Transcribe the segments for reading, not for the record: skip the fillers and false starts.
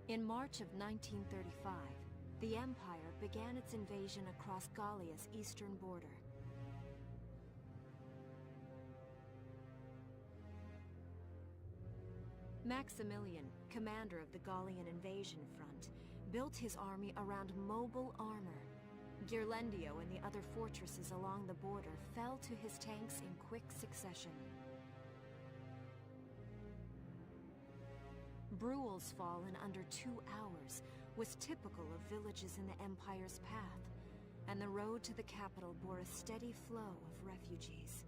In March of 1935, the Empire began its invasion across Gallia's eastern border. Maximilian, commander of the Gallian invasion front, built his army around mobile armor. Ghirlandaio and the other fortresses along the border fell to his tanks in quick succession. Bruhl's fall in under 2 hours was typical of villages in the Empire's path, and the road to the capital bore a steady flow of refugees.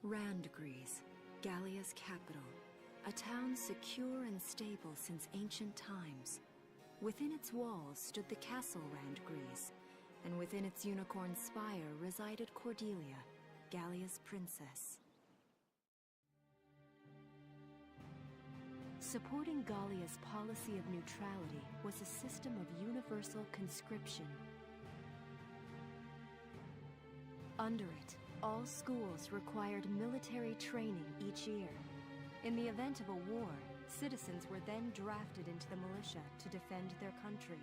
Randgries, Gallia's capital, a town secure and stable since ancient times. Within its walls stood the castle Randgries, and within its unicorn spire resided Cordelia, Gallia's princess. Supporting Gallia's policy of neutrality was a system of universal conscription. Under it, all schools required military training each year. In the event of a war, citizens were then drafted into the militia to defend their country.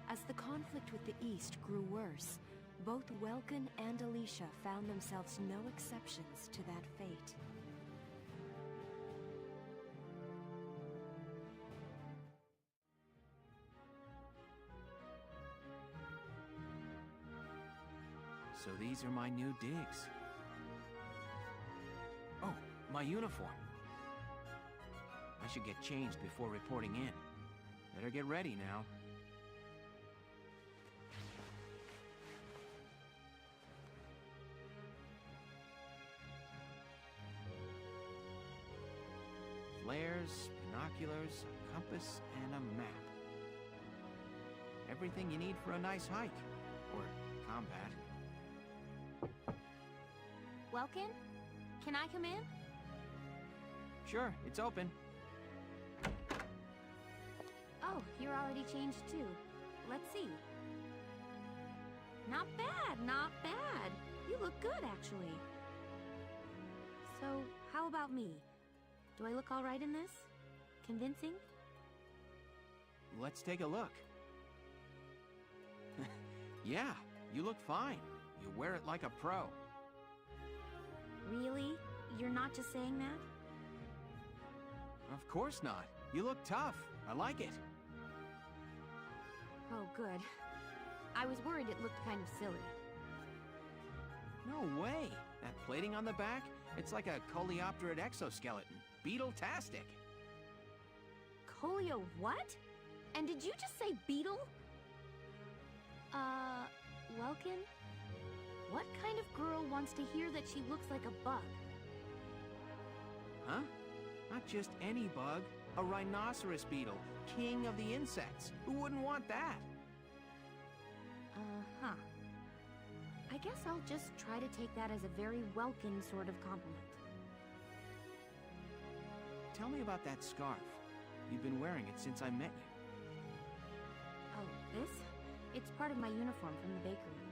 As the conflict with the East grew worse, both Welkin and Alicia found themselves no exceptions to that fate. So these are my new digs. Oh, my uniform. I should get changed before reporting in. Better get ready now. Flares, binoculars, a compass, and a map. Everything you need for a nice hike. Or combat. Welkin? Can I come in? Sure, it's open. Oh, you're already changed too. Let's see. Not bad, not bad. You look good, actually. So, how about me? Do I look all right in this? Convincing? Let's take a look. Yeah, you look fine. You wear it like a pro. Really? You're not just saying that? Of course not. You look tough. I like it. Oh, good. I was worried it looked kind of silly. No way. That plating on the back, it's like a coleopterate exoskeleton. Beetle-tastic. Coleo what? And did you just say beetle? Welkin? What kind of girl wants to hear that she looks like a bug? Huh? Not just any bug. A rhinoceros beetle. King of the insects. Who wouldn't want that? Uh-huh. I guess I'll just try to take that as a very Welkin sort of compliment. Tell me about that scarf. You've been wearing it since I met you. Oh, this? It's part of my uniform from the bakery.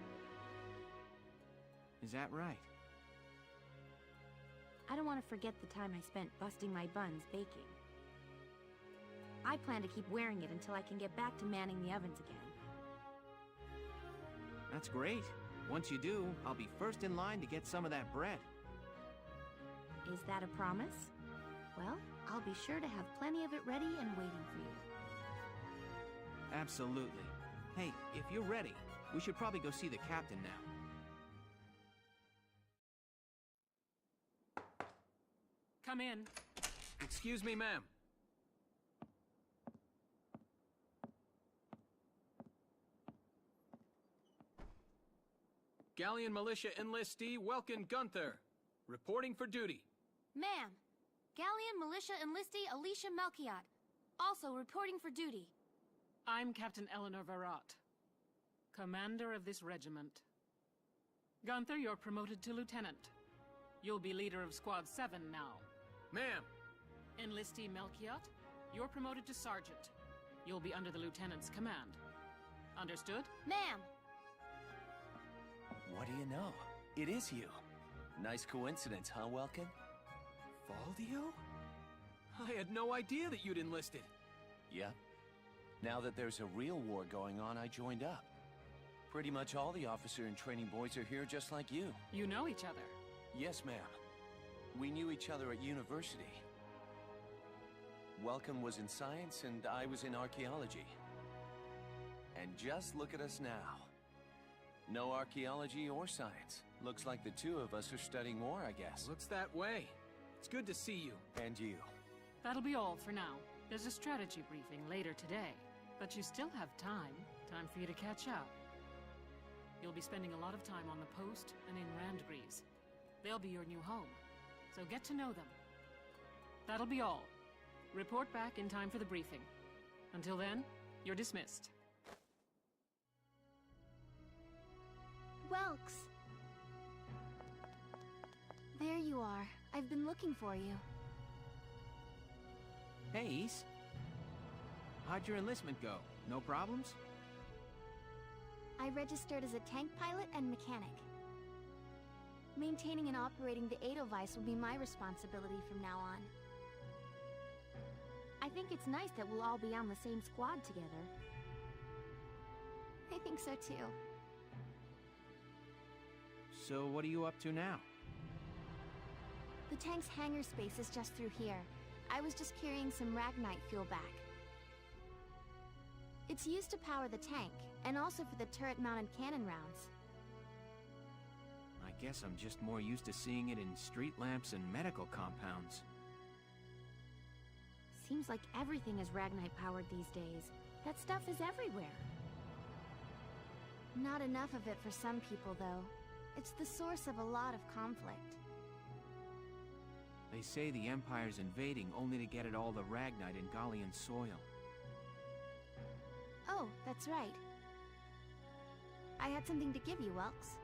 Is that right? I don't want to forget the time I spent busting my buns baking. I plan to keep wearing it until I can get back to manning the ovens again. That's great. Once you do, I'll be first in line to get some of that bread. Is that a promise? Well, I'll be sure to have plenty of it ready and waiting for you. Absolutely. Hey, if you're ready, we should probably go see the captain now. Come in. Excuse me, ma'am. Gallian Militia Enlistee Welkin Gunther, reporting for duty. Ma'am, Gallian Militia Enlistee Alicia Melchiot, also reporting for duty. I'm Captain Eleanor Varrot, commander of this regiment. Gunther, you're promoted to lieutenant. You'll be leader of Squad 7 now. Ma'am! Enlistee Melchiot, you're promoted to sergeant. You'll be under the lieutenant's command. Understood? Ma'am! What do you know? It is you. Nice coincidence, huh, Welkin? Valdio? I had no idea that you'd enlisted. Yep. Now that there's a real war going on, I joined up. Pretty much all the officer and training boys are here just like you. You know each other. Yes, ma'am. We knew each other at university. Welcome was in science and I was in archaeology. And just look at us now. No archaeology or science. Looks like the two of us are studying war, I guess. Looks that way. It's good to see you. And you. That'll be all for now. There's a strategy briefing later today. But you still have time. Time for you to catch up. You'll be spending a lot of time on the post and in Randgrees. They'll be your new home. So get to know them. That'll be all. Report back in time for the briefing. Until then, you're dismissed. Welks! There you are. I've been looking for you. Hey, Ace. How'd your enlistment go? No problems? I registered as a tank pilot and mechanic. Maintaining and operating the Edelweiss will be my responsibility from now on. I think it's nice that we'll all be on the same squad together. I think so too. So what are you up to now? The tank's hangar space is just through here. I was just carrying some Ragnite fuel back. It's used to power the tank, and also for the turret-mounted cannon rounds. I guess I'm just more used to seeing it in street lamps and medical compounds. Seems like everything is Ragnite-powered these days. That stuff is everywhere. Not enough of it for some people, though. It's the source of a lot of conflict. They say the Empire's invading only to get at all the Ragnite in Gallian soil. Oh, that's right. I had something to give you, Welks.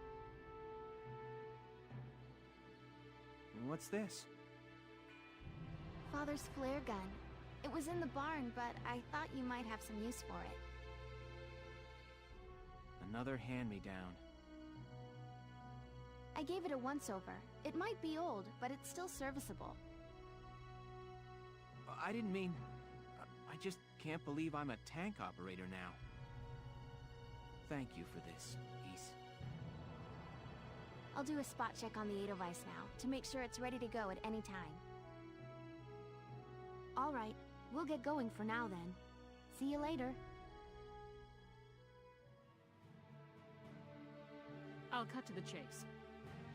What's this? Father's flare gun. It was in the barn, but I thought you might have some use for it. Another hand-me-down. I gave it a once-over. It might be old, but it's still serviceable. I didn't mean... I just can't believe I'm a tank operator now. Thank you for this, Ace. I'll do a spot check on the Edelweiss now, to make sure it's ready to go at any time. All right, we'll get going for now then. See you later. I'll cut to the chase.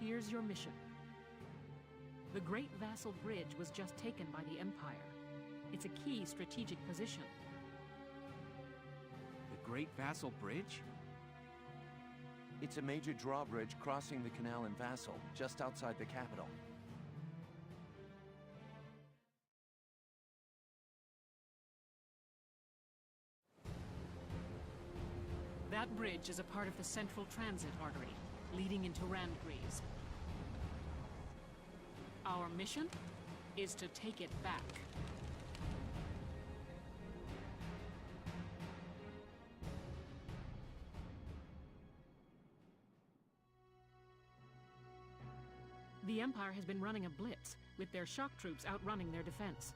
Here's your mission. The Great Vasal Bridge was just taken by the Empire. It's a key strategic position. The Great Vasal Bridge? It's a major drawbridge crossing the canal in Vasal, just outside the capital. That bridge is a part of the central transit artery, leading into Randgrees. Our mission is to take it back. The Empire has been running a blitz, with their shock troops outrunning their defense.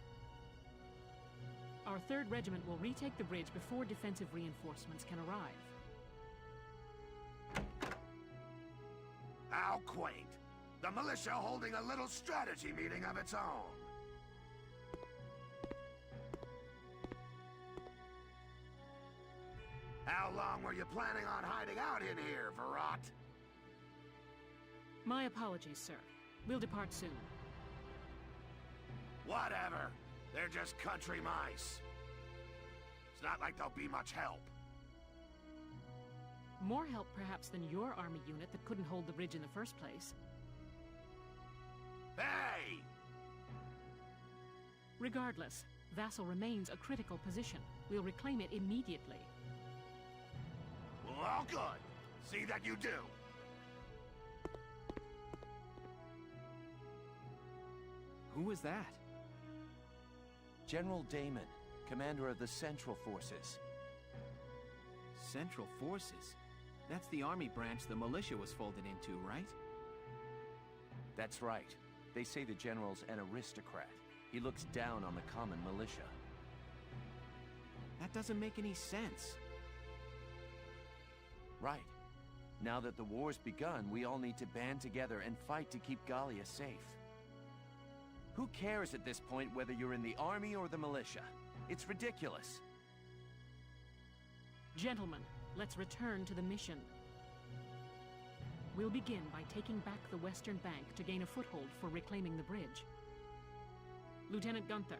Our 3rd Regiment will retake the bridge before defensive reinforcements can arrive. How quaint. The militia holding a little strategy meeting of its own. How long were you planning on hiding out in here, Verrot? My apologies, sir. We'll depart soon. Whatever. They're just country mice. It's not like they'll be much help. More help, perhaps, than your army unit that couldn't hold the bridge in the first place. Hey! Regardless, Vasal remains a critical position. We'll reclaim it immediately. Well, good. See that you do. Who was that? General Damon, commander of the Central Forces. Central Forces. That's the army branch the militia was folded into, right? That's right. They say the general's an aristocrat. He looks down on the common militia. That doesn't make any sense. Right. Now that the war's begun, we all need to band together and fight to keep Gallia safe. Who cares at this point whether you're in the army or the militia? It's ridiculous. Gentlemen, let's return to the mission. We'll begin by taking back the western bank to gain a foothold for reclaiming the bridge. Lieutenant Gunther,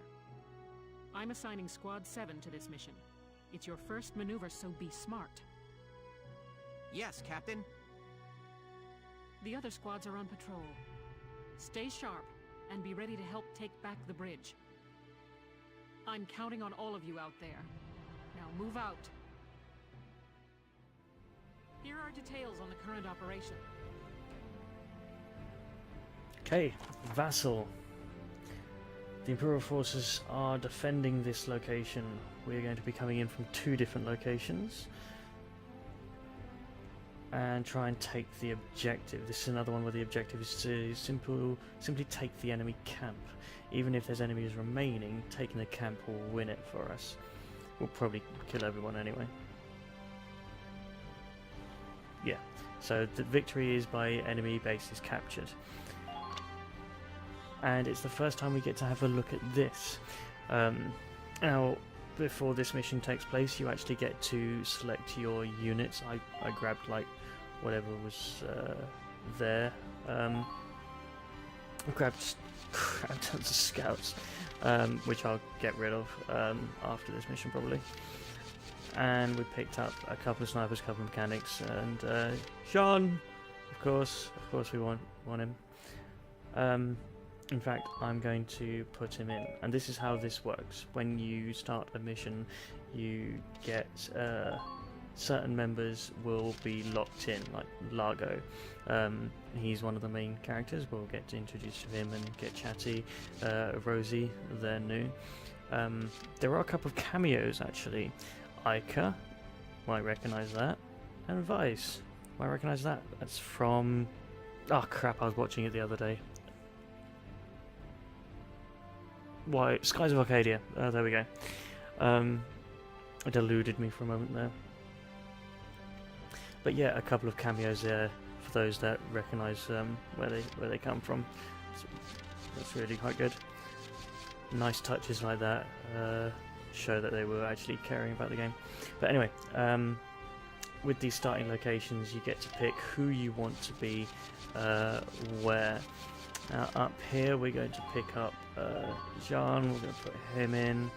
I'm assigning Squad 7 to this mission. It's your first maneuver, so be smart. Yes, Captain. The other squads are on patrol. Stay sharp and be ready to help take back the bridge. I'm counting on all of you out there. Now move out. Here are details on the current operation. Okay, Vasal. The Imperial forces are defending this location. We're going to be coming in from 2 different locations and try and take the objective. This is another one where the objective is to simply take the enemy camp. Even if there's enemies remaining, taking the camp will win it for us. We'll probably kill everyone anyway. Yeah, so the victory is by enemy bases captured. And it's the first time we get to have a look at this. Now, before this mission takes place, you actually get to select your units. I grabbed like whatever was there. I grabbed tons of scouts, which I'll get rid of after this mission probably. And we picked up a couple of snipers, a couple of mechanics, and Sean, of course we want him. In fact, I'm going to put him in, and this is how this works. When you start a mission, you get certain members will be locked in, like Largo. He's one of the main characters. We'll get to introduce him and get chatty. Rosie, they're new. There are a couple of cameos actually. Ica, might recognise that, and Vice, might recognise that. That's from... oh crap, I was watching it the other day. Why, Skies of Arcadia. There we go. It eluded me for a moment there. But yeah, a couple of cameos there for those that recognise where they come from. So that's really quite good. Nice touches like that show that they were actually caring about the game. But anyway, with these starting locations, you get to pick who you want to be where. Now up here we're going to pick up John, we're going to put him in,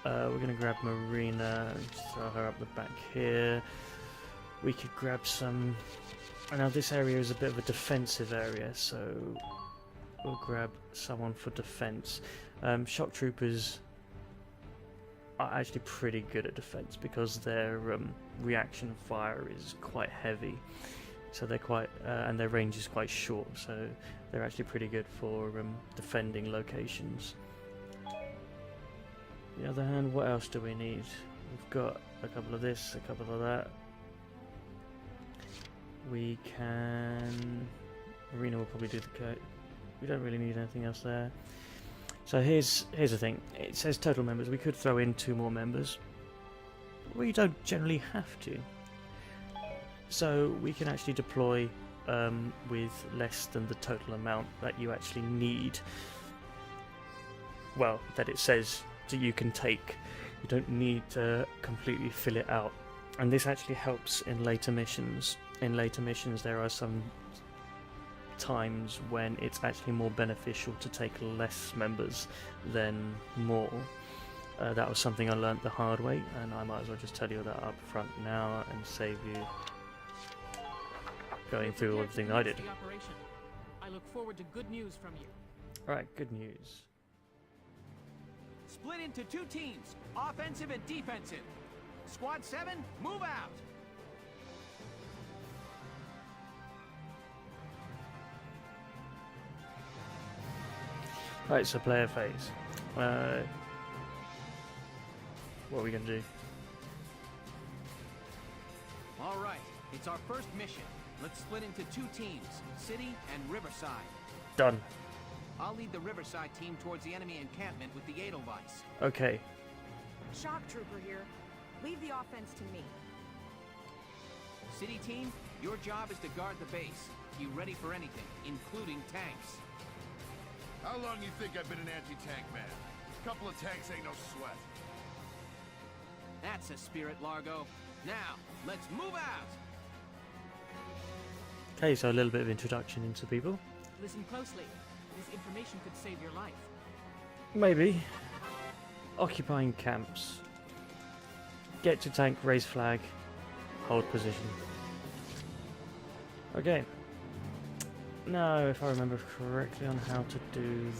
we're going to grab Marina and throw her up the back here. We could grab some... now this area is a bit of a defensive area, so we'll grab someone for defense. Shock troopers are actually pretty good at defense because their reaction fire is quite heavy. So they're quite, and their range is quite short, so they're actually pretty good for defending locations. On the other hand, what else do we need? We've got a couple of this, a couple of that. We can... Marina will probably do the coat. We don't really need anything else there. So here's the thing. It says total members. We could throw in 2 more members. We don't generally have to. So we can actually deploy with less than the total amount that you actually need. Well, that it says that you can take. You don't need to completely fill it out. And this actually helps in later missions. In later missions there are some times when it's actually more beneficial to take less members than more. That was something I learnt the hard way, and I might as well just tell you that up front now and save you going through everything I did. I look forward to good news from you. Right, good news. Split into 2 teams, offensive and defensive. Squad 7, move out! Right, so player phase. What are we going to do? All right, it's our first mission. Let's split into 2 teams, City and Riverside. Done. I'll lead the Riverside team towards the enemy encampment with the Edelweiss. Okay. Shock Trooper here. Leave the offense to me. City team, your job is to guard the base. Be ready for anything, including tanks. How long you think I've been an anti-tank man? A couple of tanks ain't no sweat. That's a spirit, Largo. Now, let's move out! Okay, so a little bit of introduction into people. Listen closely. This information could save your life. Maybe. Occupying camps. Get to tank, raise flag, hold position. Okay. Now, if I remember correctly on how to do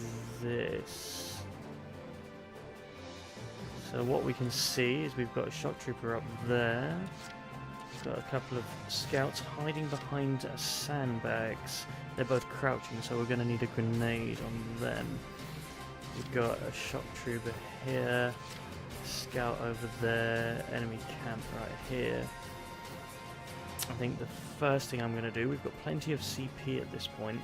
this. So what we can see is we've got a shock trooper up there. We've got a couple of scouts hiding behind sandbags. They're both crouching, so we're going to need a grenade on them. We've got a shock trooper here, scout over there, enemy camp right here. I think the first thing I'm going to do, we've got plenty of CP at this point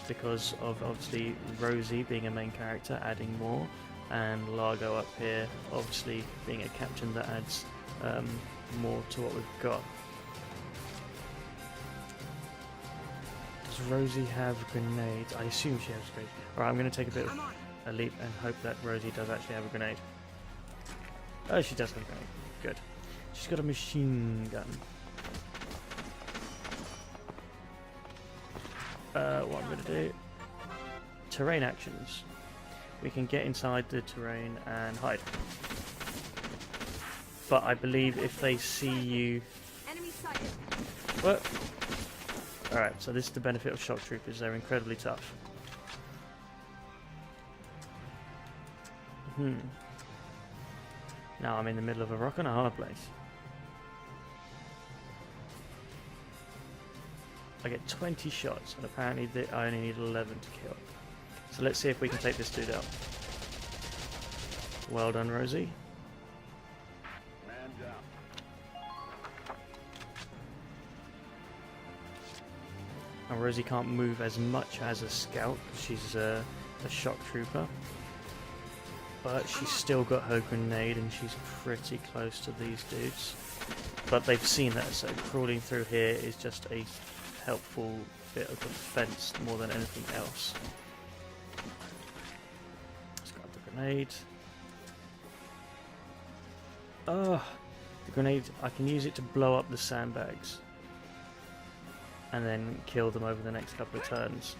because of obviously Rosie being a main character, adding more, and Largo up here obviously being a captain that adds more to what we've got. Does Rosie have grenades? I assume she has grenades. Alright, I'm going to take a bit of a leap and hope that Rosie does actually have a grenade. Oh, she does have a grenade. Good. She's got a machine gun. What I'm going to do... Terrain actions. We can get inside the terrain and hide. But I believe if they see you... Enemy sighted. What? Alright, so this is the benefit of shock troopers. They're incredibly tough. Now I'm in the middle of a rock and a hard place. I get 20 shots, and apparently I only need 11 to kill. So let's see if we can take this dude out. Well done, Rosie. Man down. Now Rosie can't move as much as a scout, because she's a shock trooper. But she's still got her grenade, and she's pretty close to these dudes. But they've seen that, so crawling through here is just a helpful bit of defense more than anything else. Let's grab the grenade. Oh, the grenade, I can use it to blow up the sandbags and then kill them over the next couple of turns.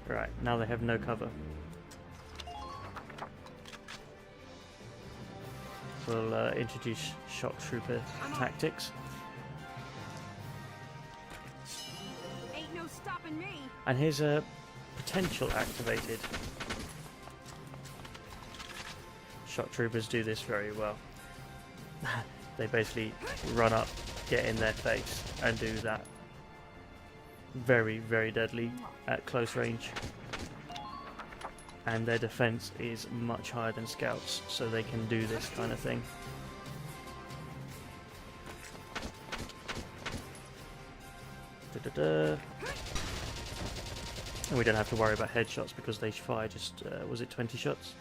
Right, now they have no cover. We'll introduce shock trooper tactics. Ain't no stopping me. And here's a potential activated. Shock troopers do this very well. They basically run up, get in their face, and do that. Very, very deadly at close range. And their defense is much higher than scouts, so they can do this kind of thing. And we don't have to worry about headshots because they fire just, was it 20 shots?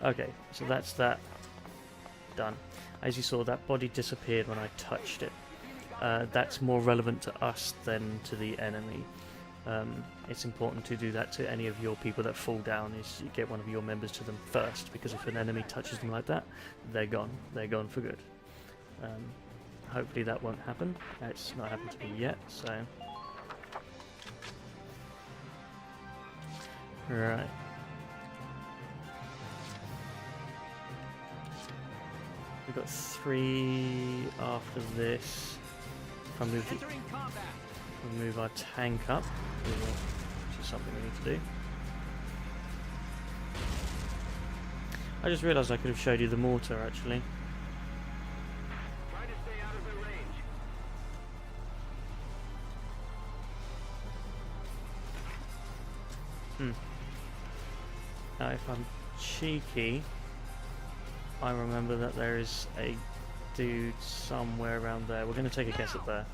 Okay, so that's that done. As you saw, that body disappeared when I touched it. That's more relevant to us than to the enemy. It's important to do that to any of your people that fall down, is you get one of your members to them first, because if an enemy touches them like that, they're gone for good. Hopefully that won't happen. It's not happened to me yet, so... Right. We've got 3 after this. If I move Entering combat. We'll move our tank up, which is something we need to do. I just realised I could have showed you the mortar actually. Try to stay out of their range. Now if I'm cheeky, I remember that there is a dude somewhere around there. We're going to take a guess at there.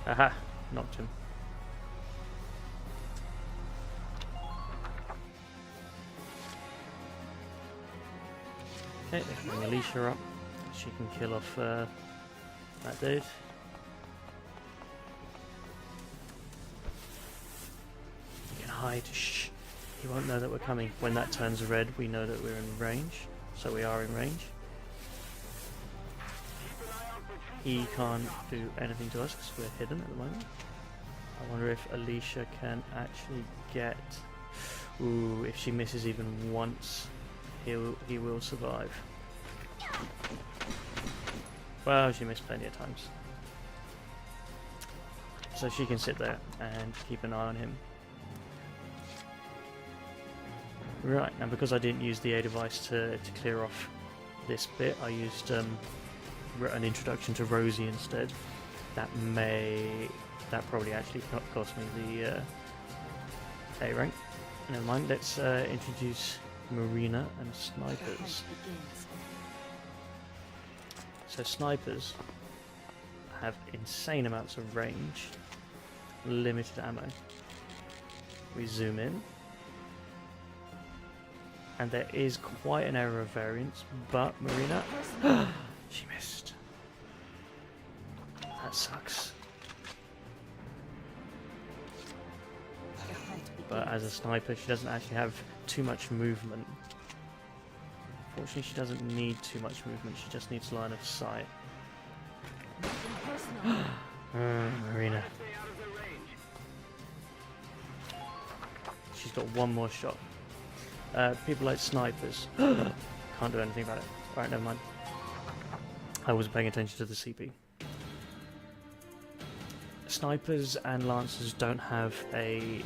Aha! Knocked him. Okay, let's bring Alicia up. She can kill off that dude. You can hide. Shh. He won't know that we're coming. When that turns red, we know that we're in range. So we are in range. He can't do anything to us because we're hidden at the moment. I wonder if Alicia can actually get... Ooh, if she misses even once, he will survive. Well, she missed plenty of times. So she can sit there and keep an eye on him. Right, and because I didn't use the A device to clear off this bit, I used an introduction to Rosie instead. That probably actually cost me the A rank. Never mind, let's introduce Marina and snipers. So snipers have insane amounts of range, limited ammo. We zoom in, and there is quite an error of variance, but Marina, she missed. That sucks. But as a sniper, she doesn't actually have too much movement. Fortunately, she doesn't need too much movement, she just needs line of sight. Marina. She's got one more shot. People like snipers. Can't do anything about it. Alright, never mind. I wasn't paying attention to the CP. Snipers and lancers don't have a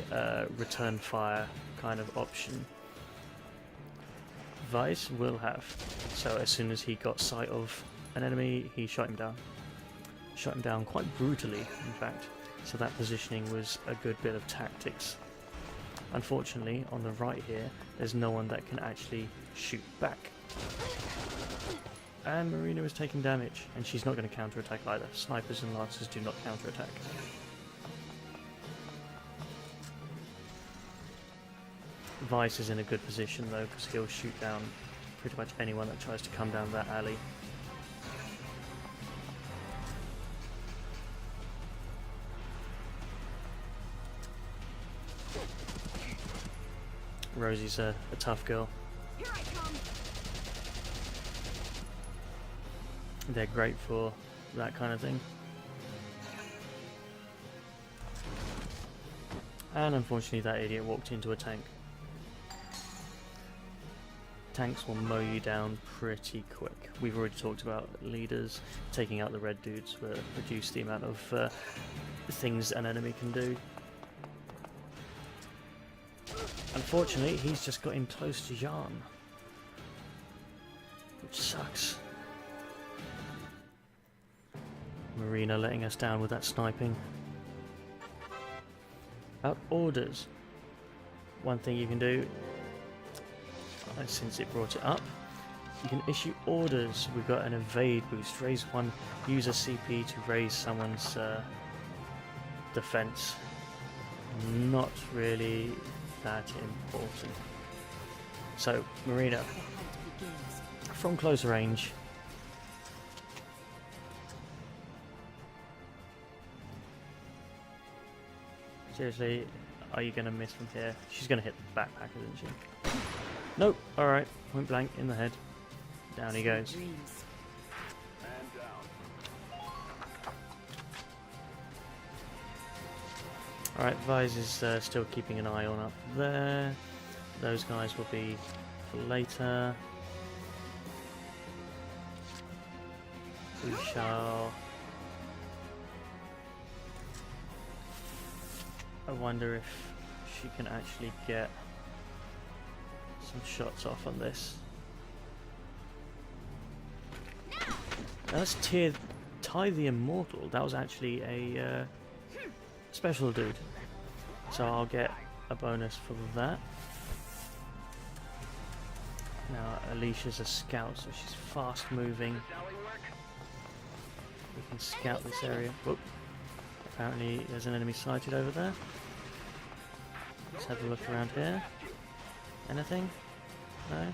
return fire kind of option. Vice will have. So as soon as he got sight of an enemy, he shot him down. Shot him down quite brutally, in fact. So that positioning was a good bit of tactics. Unfortunately, on the right here, there's no one that can actually shoot back. And Marina is taking damage, and she's not going to counterattack either. Snipers and lancers do not counterattack. Vice is in a good position though, because he'll shoot down pretty much anyone that tries to come down that alley. Rosie's a tough girl. Here I come. They're great for that kind of thing. And unfortunately that idiot walked into a tank. Tanks will mow you down pretty quick. We've already talked about leaders. Taking out the red dudes will reduce the amount of things an enemy can do. Unfortunately, he's just got in close to Jan, which sucks. Marina letting us down with that sniping. About orders. One thing you can do, since it brought it up, you can issue orders. We've got an evade boost. Raise one user CP to raise someone's defense. Not really that important. So, Marina, from close range, seriously, are you going to miss from here? She's going to hit the backpack, isn't she? Nope. Alright, point blank in the head. Down he goes. Alright, Vise is still keeping an eye on up there. Those guys will be for later. We shall... I wonder if she can actually get some shots off on this. Now let's tie the Immortal. That was actually a special dude. So I'll get a bonus for that. Now Alicia's a scout, so she's fast moving. We can scout this area. Whoop. Apparently there's an enemy sighted over there. Let's have a look around here. Anything? No? Enemy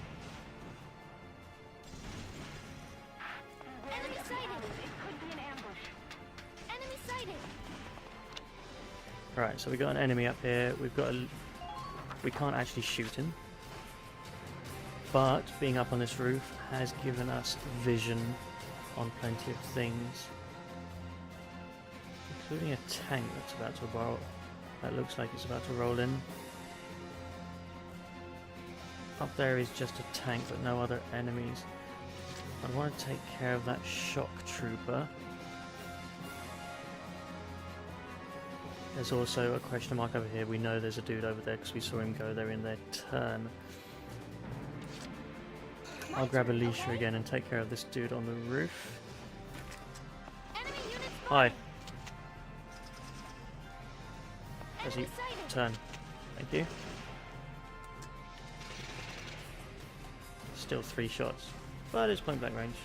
sighted! It could be an ambush. Enemy sighted! Right, so we got an enemy up here. We've got a... We can't actually shoot him. But being up on this roof has given us vision on plenty of things. Including a tank that's about to roll. That looks like it's about to roll in. Up there is just a tank but no other enemies. I want to take care of that shock trooper. There's also a question mark over here. We know there's a dude over there because we saw him go there in their turn. I'll grab Alicia again and take care of this dude on the roof. Hi. Does he turn? Thank you. Still 3 shots, but it's point blank range.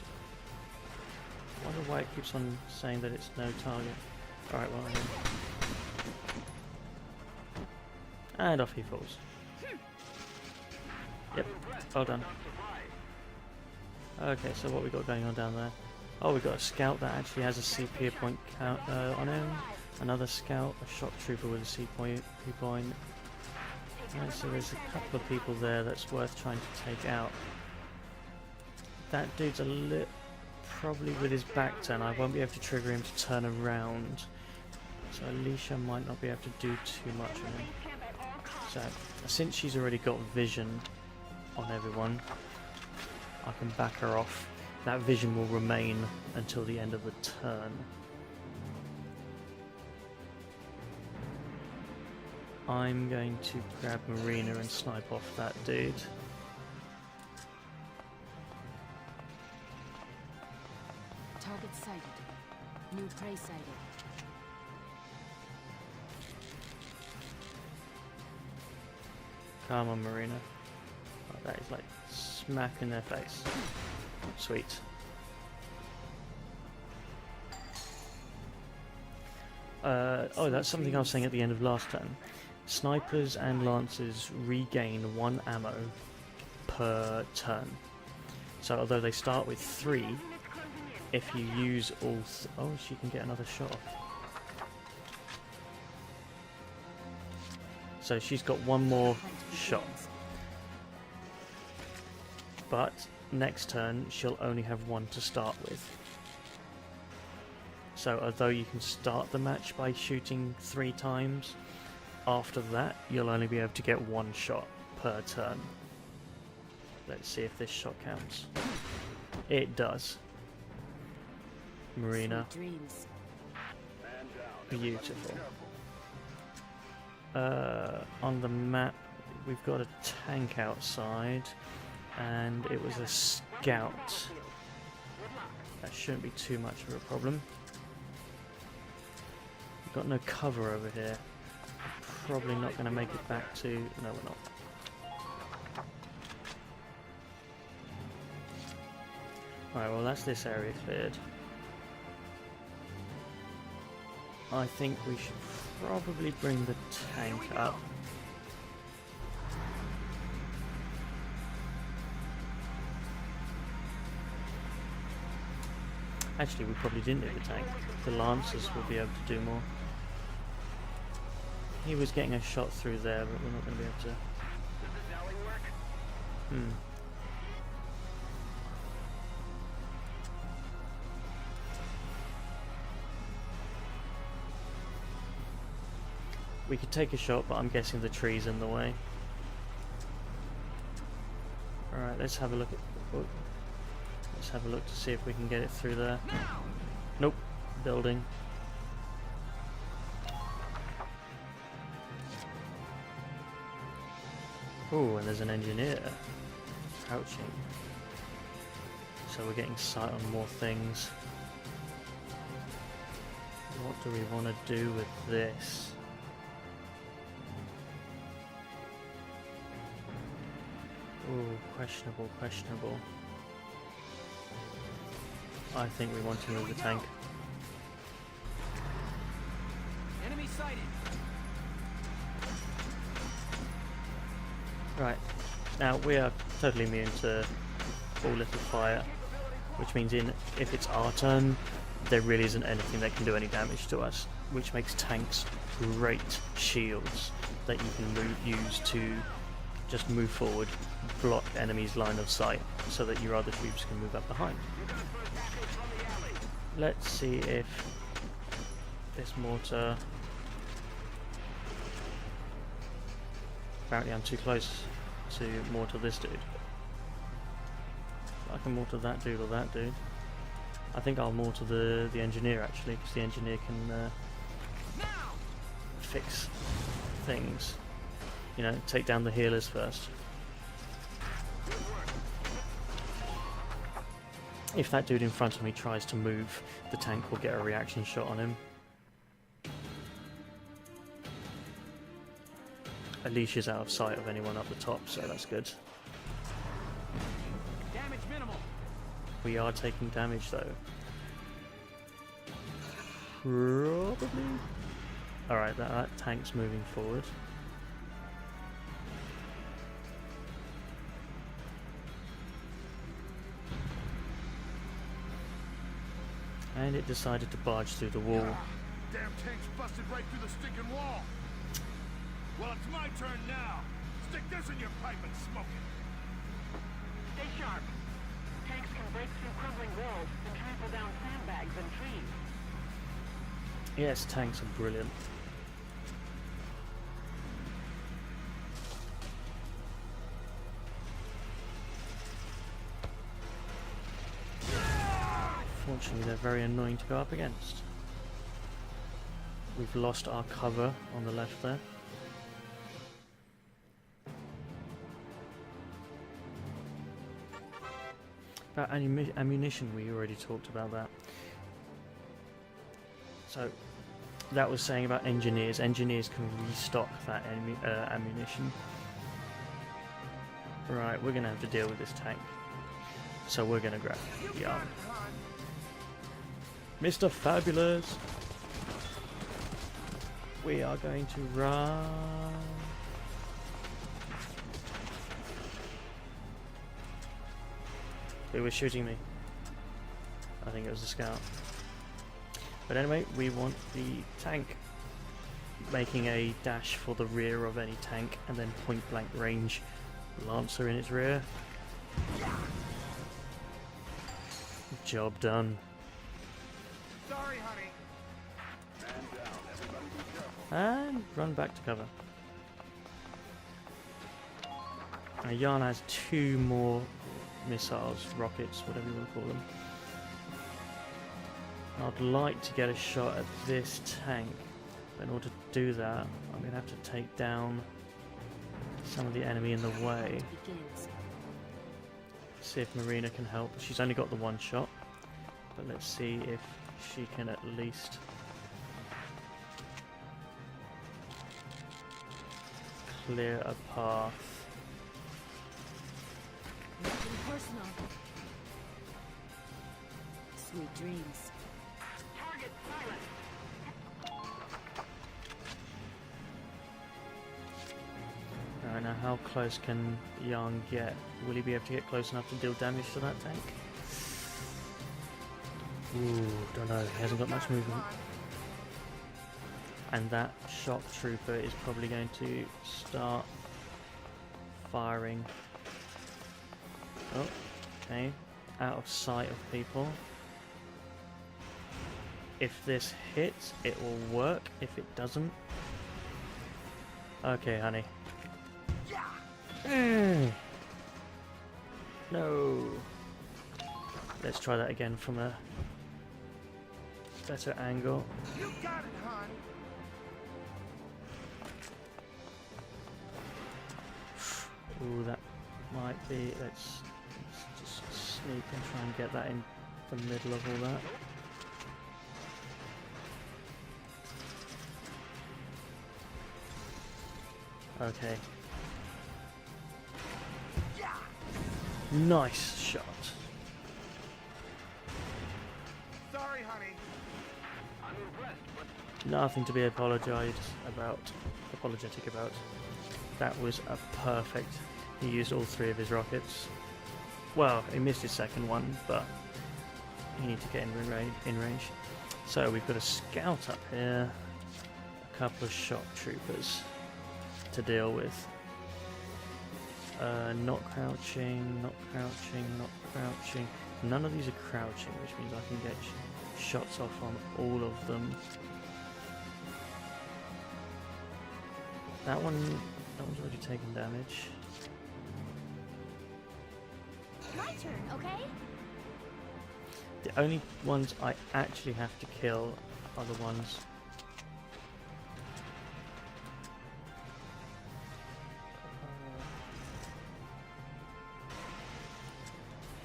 I wonder why it keeps on saying that it's no target. Alright, well, and off he falls. Yep, well done. Okay, so what we got going on down there? Oh, we got a scout that actually has a CP point count on him. Another scout, a shock trooper with a CP point. Right, so there's a couple of people there that's worth trying to take out. That dude's probably with his back turn. I won't be able to trigger him to turn around. So Alicia might not be able to do too much on him. So, since she's already got vision on everyone, I can back her off. That vision will remain until the end of the turn. I'm going to grab Marina and snipe off that dude. Target sighted. New prey sighted. Come on, Marina. Oh, that is like smack in their face. Sweet. Oh, that's something I was saying at the end of last turn. Snipers and lancers regain 1 ammo per turn. So although they start with 3, if you use all... oh, she can get another shot off. So she's got 1 more shot. But next turn she'll only have 1 to start with. So although you can start the match by shooting 3 times, after that you'll only be able to get 1 shot per turn. Let's see if this shot counts. It does. Marina. Beautiful. On the map we've got a tank outside and it was a scout. That shouldn't be too much of a problem. We've got no cover over here. Probably not going to make it back to... no, we're not. Alright, well that's this area cleared. I think we should probably bring the tank up. Actually, we probably didn't need the tank. The Lancers will be able to do more. He was getting a shot through there, but we're not going to be able to... We could take a shot, but I'm guessing the tree's in the way. Alright, let's have a look at... oh, let's have a look to see if we can get it through there. Nope. Building. Oh, and there's an engineer crouching. So we're getting sight on more things. What do we want to do with this? Ooh, questionable, questionable. I think we want to move the tank. Enemy sighted. Right, now we are totally immune to all little fire, which means if it's our turn, there really isn't anything that can do any damage to us, which makes tanks great shields that you can use to just move forward, block enemies' line of sight, so that your other troops can move up behind. Let's see if this mortar... Apparently I'm too close to mortar this dude. I can mortar that dude or that dude. I think I'll mortar the engineer actually, because the engineer can fix things. You know, take down the healers first. If that dude in front of me tries to move, the tank will get a reaction shot on him. Alicia's out of sight of anyone up the top, so that's good. Damage minimal. We are taking damage though. Probably. Alright, that tank's moving forward. And it decided to barge through the wall. Damn tank's busted right through the stinking wall. Well, it's my turn now. Stick this in your pipe and smoke it. Stay sharp. Tanks can break through crumbling walls and trample down sandbags and trees. Yes, tanks are brilliant. Fortunately, they're very annoying to go up against. We've lost our cover on the left there. About ammunition, we already talked about that. So, that was saying about engineers. Engineers can restock that ammunition. Right, we're going to have to deal with this tank. So we're going to grab Yarn. Mr. Fabulous! We are going to run. Who was shooting me? I think it was the scout. But anyway, we want the tank making a dash for the rear of any tank and then point blank range Lancer in its rear. Job done. Sorry, honey. Man down. Everybody be careful. And run back to cover. Now Yarn has 2 more missiles, rockets, whatever you want to call them. I'd like to get a shot at this tank. But in order to do that, I'm going to have to take down some of the enemy in the way. See if Marina can help. She's only got the 1 shot. But let's see if she can at least clear a path. Nothing personal. Sweet dreams. Target silent. Alright, now how close can Yarn get? Will he be able to get close enough to deal damage to that tank? Ooh, don't know. He hasn't got much movement. And that shock trooper is probably going to start firing. Oh, okay. Out of sight of people. If this hits, it will work. If it doesn't... Okay, honey. No. Let's try that again from a better angle. You got it, hon. Ooh, that might be... Let's just sneak and try and get that in the middle of all that. Okay. Nice shot. Sorry, honey. I'm impressed, but Nothing to be apologetic about. That was a perfect. He used all 3 of his rockets. Well, he missed his second one, but you need to get in range. So we've got a scout up here, a couple of shock troopers to deal with. Not crouching, not crouching, not crouching. None of these are crouching, which means I can get shots off on all of them. That one's already taken damage. My turn, okay? The only ones I actually have to kill are the ones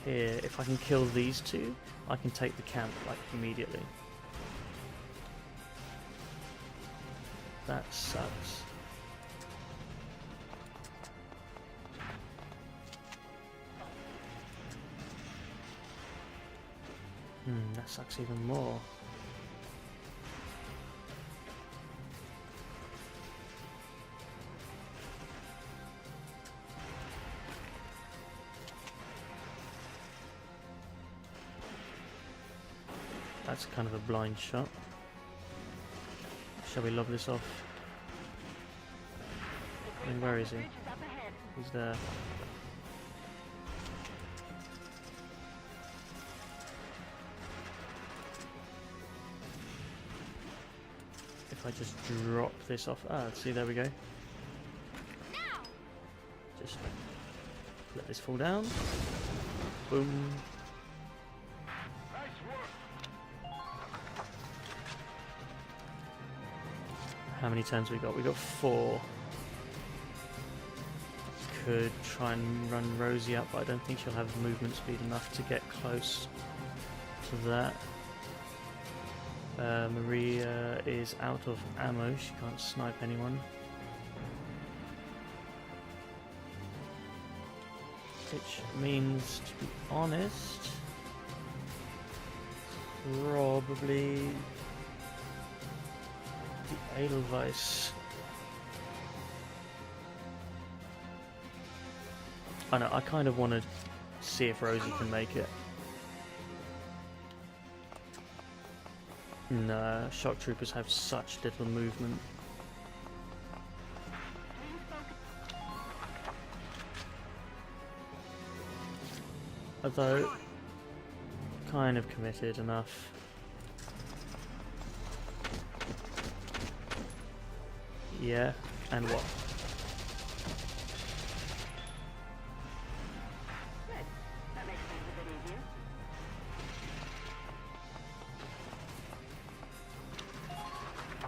here. If I can kill these 2, I can take the camp like immediately. That sucks. That sucks even more. That's kind of a blind shot. Shall we lob this off? I mean, where is he? He's there. If I just drop this off, see, there we go. Just let this fall down. Boom. How many turns we got? We got 4. Could try and run Rosie up, but I don't think she'll have movement speed enough to get close to that. Maria is out of ammo, she can't snipe anyone. Which means, to be honest, probably the Edelweiss. I know, I kind of want to see if Rosie can make it. No, shock troopers have such little movement. Although, kind of committed enough. Yeah, and what? that makes things a bit easier.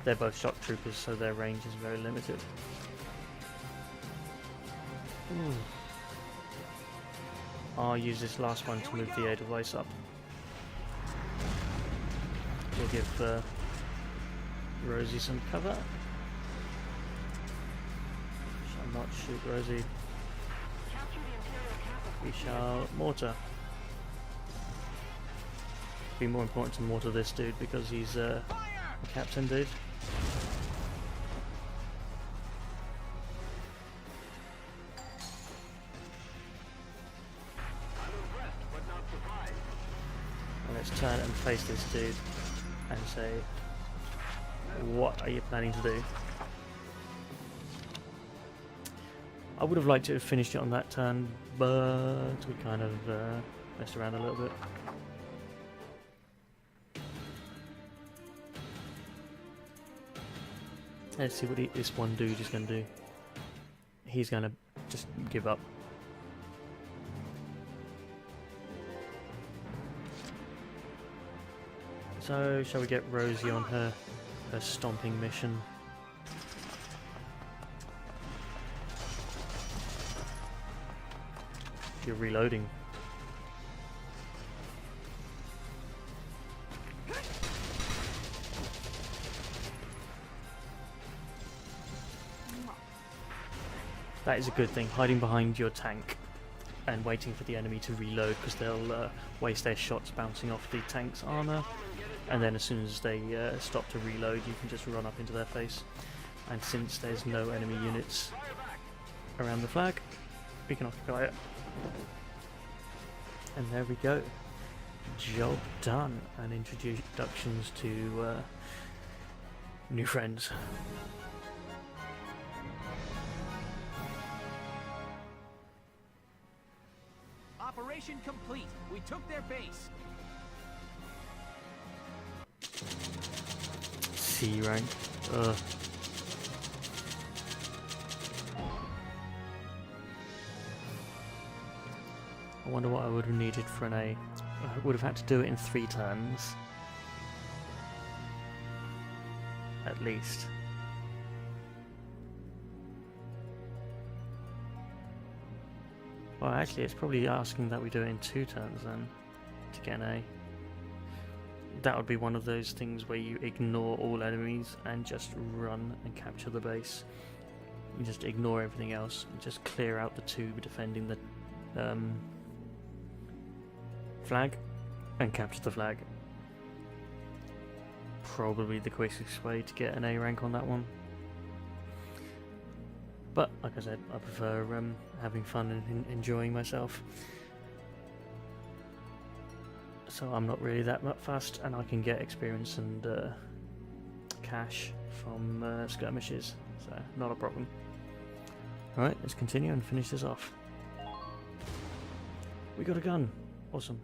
They're both shock troopers, so their range is very limited. I'll use this last one to move the Edelweiss up. We'll give Rosie some cover. Shall not shoot Rosie. Capture the Imperial capital. We shall mortar. Be more important to mortar this dude because he's a captain dude. Let's turn and face this dude and say, what are you planning to do? I would have liked to have finished it on that turn, but we kind of messed around a little bit. Let's see what this one dude is going to do. He's going to just give up. So, shall we get Rosie on her stomping mission? You're reloading. That is a good thing, hiding behind your tank. and waiting for the enemy to reload, because they'll waste their shots bouncing off the tank's armor, and then as soon as they stop to reload, you can just run up into their face. And since there's no enemy units around the flag, we can occupy it. And there we go. Job done. And introductions to new friends. Operation complete. We took their base. C rank. Ugh. I wonder what I would have needed for an A. I would have had to do it in 3 turns. At least. Well, actually, it's probably asking that we do it in 2 turns then, to get an A. That would be one of those things where you ignore all enemies and just run and capture the base. You just ignore everything else and just clear out the 2 defending the flag and capture the flag. Probably the quickest way to get an A rank on that one. But like I said, I prefer having fun and enjoying myself. So I'm not really that much fussed, and I can get experience and cash from skirmishes, so not a problem. Alright, let's continue and finish this off. We got a gun. Awesome.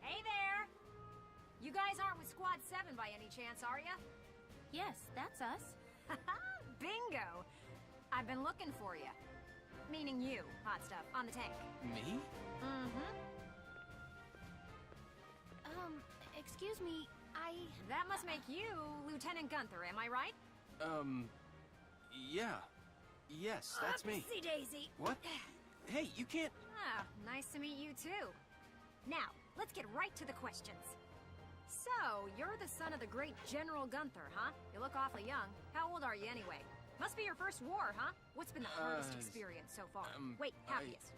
Hey there! You guys aren't with Squad 7 by any chance, are ya? Yes, that's us. Bingo! I've been looking for you. Meaning you, hot stuff, on the tank. Me? Mm-hmm. Excuse me, That must make you Lieutenant Gunther, am I right? Yeah. Yes, that's me. Oopsie daisy. What? Hey, you can't... Ah, nice to meet you too. Now, let's get right to the questions. So, you're the son of the great General Gunther, huh? You look awfully young. How old are you anyway? Must be your first war, huh? What's been the hardest experience so far? Wait, happiest.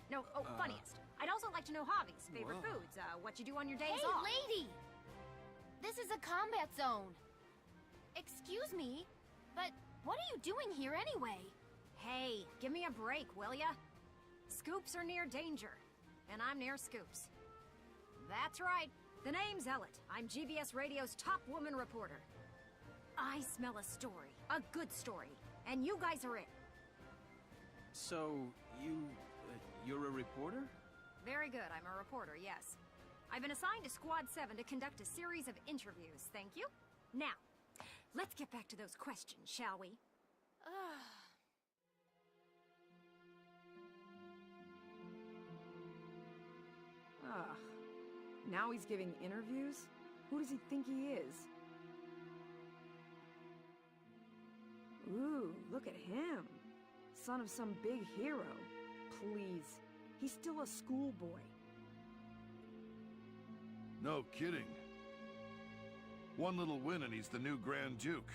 Funniest. I'd also like to know hobbies, favorite foods, what you do on your days Hey, off. lady! This is a combat zone. Excuse me, but what are you doing here anyway? Hey, give me a break, will ya? Scoops are near danger, and I'm near scoops. That's right. The name's Ellet. I'm GBS Radio's top woman reporter. I smell a story, a good story, and you guys are it. So, you're a reporter? Very good, I'm a reporter, yes. I've been assigned to Squad 7 to conduct a series of interviews, thank you. Now, let's get back to those questions, shall we? Now he's giving interviews? Who does he think he is? Ooh, look at him. Son of some big hero. Please, he's still a schoolboy. No kidding. One little win and he's the new Grand Duke.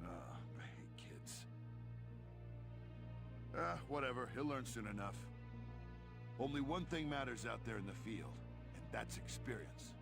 I hate kids. Whatever, he'll learn soon enough. Only one thing matters out there in the field, and that's experience.